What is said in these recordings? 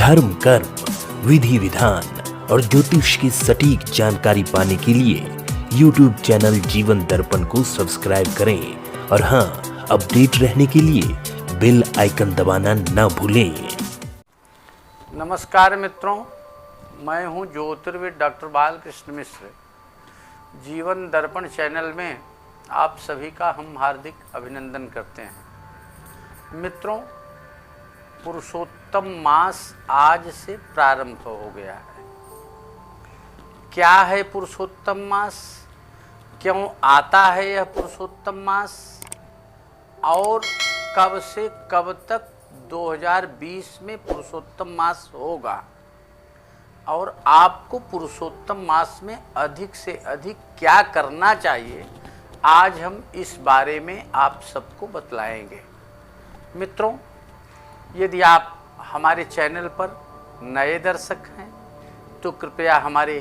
धर्म, कर्म, विधि विधान और ज्योतिष की सटीक जानकारी पाने के लिए YouTube चैनल जीवन दर्पण को सब्सक्राइब करें और हाँ, अपडेट रहने के लिए बेल आइकन दबाना ना भूलें। नमस्कार मित्रों, मैं हूं ज्योतिर्विद डॉक्टर बालकृष्ण मिश्र। जीवन दर्पण चैनल में आप सभी का हम हार्दिक अभिनंदन करते हैं। मित्रों, पुरुषोत्तम मास आज से प्रारंभ हो गया है। क्या है पुरुषोत्तम मास, क्यों आता है यह पुरुषोत्तम मास और कब से कब तक 2020 में पुरुषोत्तम मास होगा और आपको पुरुषोत्तम मास में अधिक से अधिक क्या करना चाहिए, आज हम इस बारे में आप सबको बतलाएंगे। मित्रों, यदि आप हमारे चैनल पर नए दर्शक हैं तो कृपया हमारे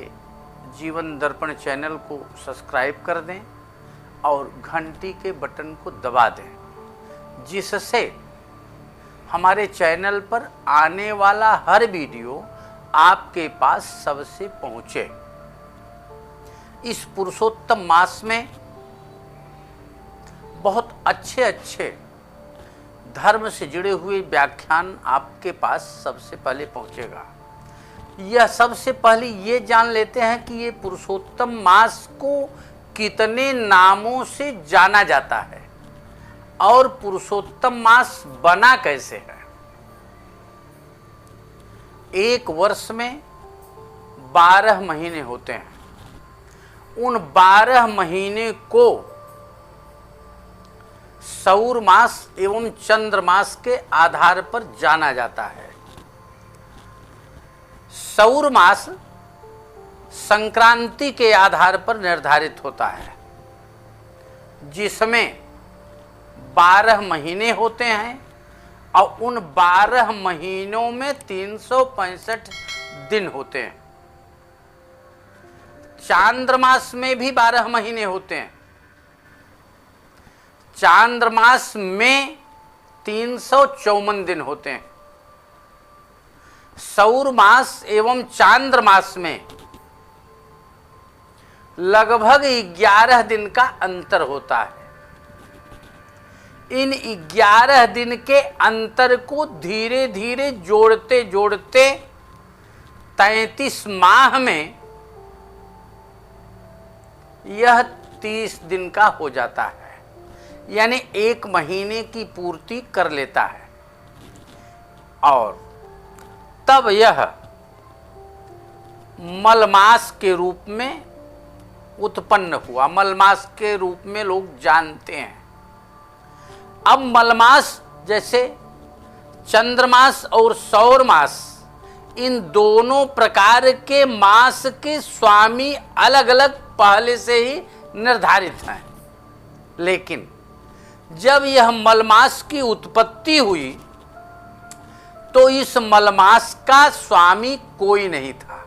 जीवन दर्पण चैनल को सब्सक्राइब कर दें और घंटी के बटन को दबा दें, जिससे हमारे चैनल पर आने वाला हर वीडियो आपके पास सबसे पहुंचे। इस पुरुषोत्तम मास में बहुत अच्छे अच्छे धर्म से जुड़े हुए व्याख्यान आपके पास सबसे पहले पहुंचेगा। यह सबसे पहले ये जान लेते हैं कि ये पुरुषोत्तम मास को कितने नामों से जाना जाता है और पुरुषोत्तम मास बना कैसे है। एक वर्ष में 12 महीने होते हैं। उन 12 महीने को सौर मास एवं चंद्र मास के आधार पर जाना जाता है। सौर मास संक्रांति के आधार पर निर्धारित होता है, जिसमें 12 महीने होते हैं और उन 12 महीनों में 365 दिन होते हैं। चांद्रमास में भी 12 महीने होते हैं। चांद्रमास में 354 दिन होते हैं। सौर मास एवं चांद्रमास में लगभग 11 दिन का अंतर होता है। इन 11 दिन के अंतर को धीरे धीरे जोड़ते जोड़ते 33 माह में यह 30 दिन का हो जाता है, यानी 1 महीने की पूर्ति कर लेता है। और तब यह मलमास के रूप में उत्पन्न हुआ। मलमास के रूप में लोग जानते हैं। अब मलमास जैसे चंद्रमास और सौर मास, इन दोनों प्रकार के मास के स्वामी अलग अलग पहले से ही निर्धारित हैं। लेकिन जब यह मलमास की उत्पत्ति हुई तो इस मलमास का स्वामी कोई नहीं था।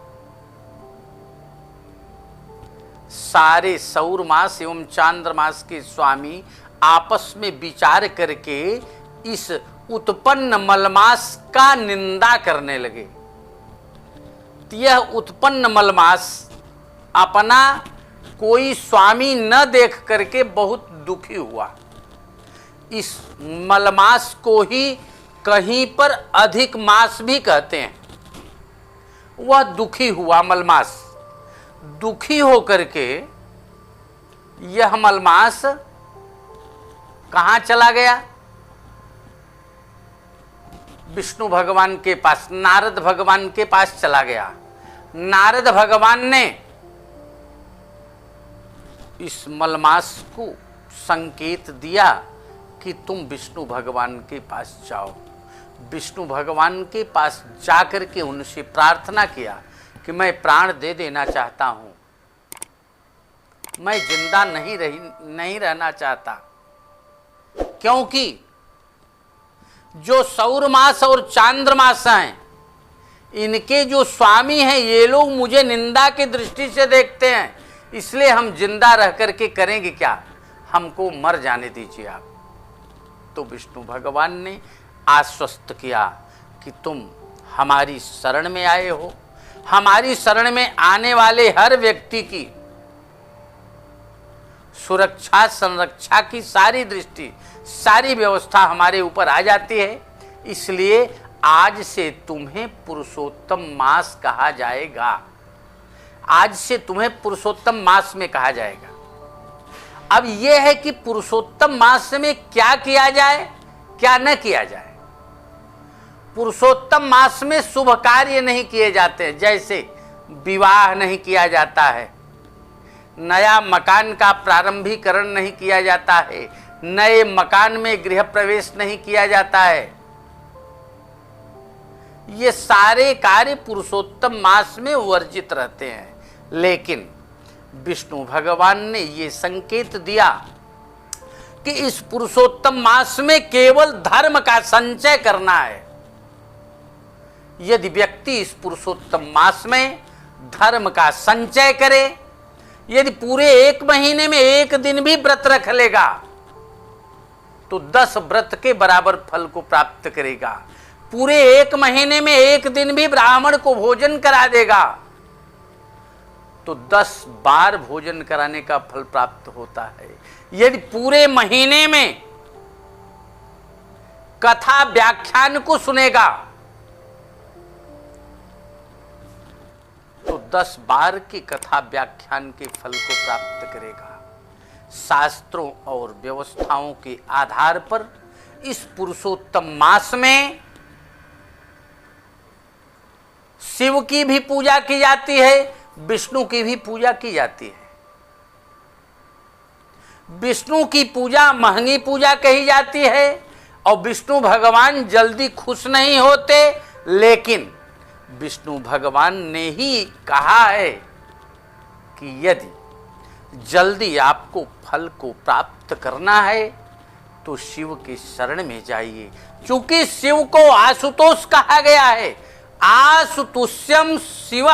सारे सौर मास एवं चांद्रमास के स्वामी आपस में विचार करके इस उत्पन्न मलमास का निंदा करने लगे। यह उत्पन्न मलमास अपना कोई स्वामी न देख करके बहुत दुखी हुआ। इस मलमास को ही कहीं पर अधिक मास भी कहते हैं। वह दुखी हुआ मलमास। दुखी होकर के यह मलमास कहाँ चला गया? विष्णु भगवान के पास, नारद भगवान के पास चला गया। नारद भगवान ने इस मलमास को संकेत दिया कि तुम विष्णु भगवान के पास जाओ। विष्णु भगवान के पास जाकर के उनसे प्रार्थना किया कि मैं प्राण दे देना चाहता हूं, मैं जिंदा नहीं रहना चाहता, क्योंकि जो सौर मास और चांद्रमास हैं, इनके जो स्वामी हैं ये लोग मुझे निंदा की दृष्टि से देखते हैं, इसलिए हम जिंदा रह करके करेंगे क्या, हमको मर जाने दीजिए आप। तो विष्णु भगवान ने आश्वस्त किया कि तुम हमारी शरण में आए हो। हमारी शरण में आने वाले हर व्यक्ति की सुरक्षा संरक्षा की सारी दृष्टि, सारी व्यवस्था हमारे ऊपर आ जाती है। इसलिए आज से तुम्हें पुरुषोत्तम मास कहा जाएगा। आज से तुम्हें पुरुषोत्तम मास में कहा जाएगा। अब यह है कि पुरुषोत्तम मास में क्या किया जाए, क्या न किया जाए। पुरुषोत्तम मास में शुभ कार्य नहीं किए जाते, जैसे विवाह नहीं किया जाता है, नया मकान का प्रारंभीकरण नहीं किया जाता है, नए मकान में गृह प्रवेश नहीं किया जाता है। ये सारे कार्य पुरुषोत्तम मास में वर्जित रहते हैं। लेकिन विष्णु भगवान ने ये संकेत दिया कि इस पुरुषोत्तम मास में केवल धर्म का संचय करना है। यदि व्यक्ति इस पुरुषोत्तम मास में धर्म का संचय करे, यदि पूरे 1 महीने में 1 दिन भी व्रत रख लेगा तो 10 व्रत के बराबर फल को प्राप्त करेगा। पूरे 1 महीने में 1 दिन भी ब्राह्मण को भोजन करा देगा तो 10 बार भोजन कराने का फल प्राप्त होता है। यदि पूरे महीने में कथा व्याख्यान को सुनेगा तो 10 बार की कथा व्याख्यान के फल को प्राप्त करेगा। शास्त्रों और व्यवस्थाओं के आधार पर इस पुरुषोत्तम मास में शिव की भी पूजा की जाती है, विष्णु की भी पूजा की जाती है। विष्णु की पूजा महंगी पूजा कही जाती है और विष्णु भगवान जल्दी खुश नहीं होते, लेकिन विष्णु भगवान ने ही कहा है कि यदि जल्दी आपको फल को प्राप्त करना है तो शिव के शरण में जाइए। चूंकि शिव को आशुतोष कहा गया है, आशुतोष्यम शिव,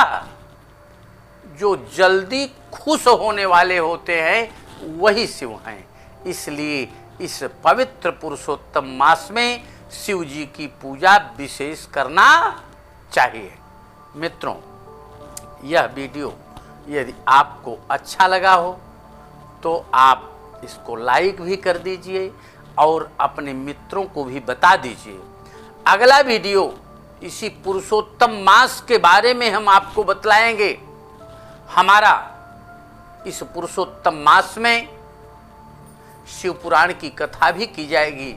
जो जल्दी खुश होने वाले होते हैं वही शिव हैं। इसलिए इस पवित्र पुरुषोत्तम मास में शिव जी की पूजा विशेष करना चाहिए। मित्रों, यह वीडियो यदि आपको अच्छा लगा हो तो आप इसको लाइक भी कर दीजिए और अपने मित्रों को भी बता दीजिए। अगला वीडियो इसी पुरुषोत्तम मास के बारे में हम आपको बतलाएंगे। हमारा इस पुरुषोत्तम मास में शिव पुराण की कथा भी की जाएगी।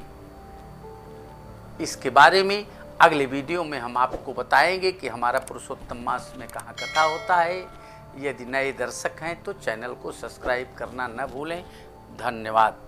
इसके बारे में अगले वीडियो में हम आपको बताएंगे कि हमारा पुरुषोत्तम मास में कहाँ कथा होता है। यदि नए दर्शक हैं तो चैनल को सब्सक्राइब करना न भूलें। धन्यवाद।